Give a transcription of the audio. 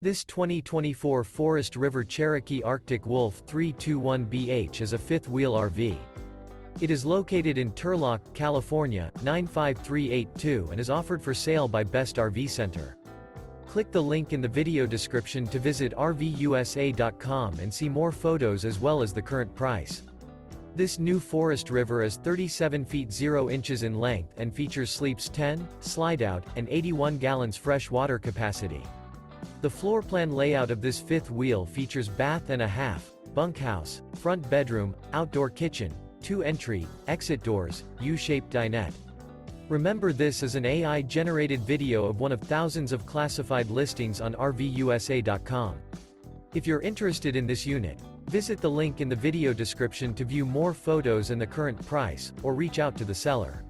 This 2024 Forest River Cherokee Arctic Wolf 321BH is a fifth-wheel RV. It is located in Turlock, California, 95382 and is offered for sale by Best RV Center. Click the link in the video description to visit RVUSA.com and see more photos as well as the current price. This new Forest River is 37 feet 0 inches in length and features sleeps 10, Slideout, and 81 gallons fresh water capacity. The floor plan layout of this fifth wheel features bath and a half, bunkhouse, front bedroom, outdoor kitchen, 2 entry, exit doors, U-shaped dinette. Remember, this is an AI-generated video of one of thousands of classified listings on RVUSA.com. If you're interested in this unit, visit the link in the video description to view more photos and the current price, or reach out to the seller.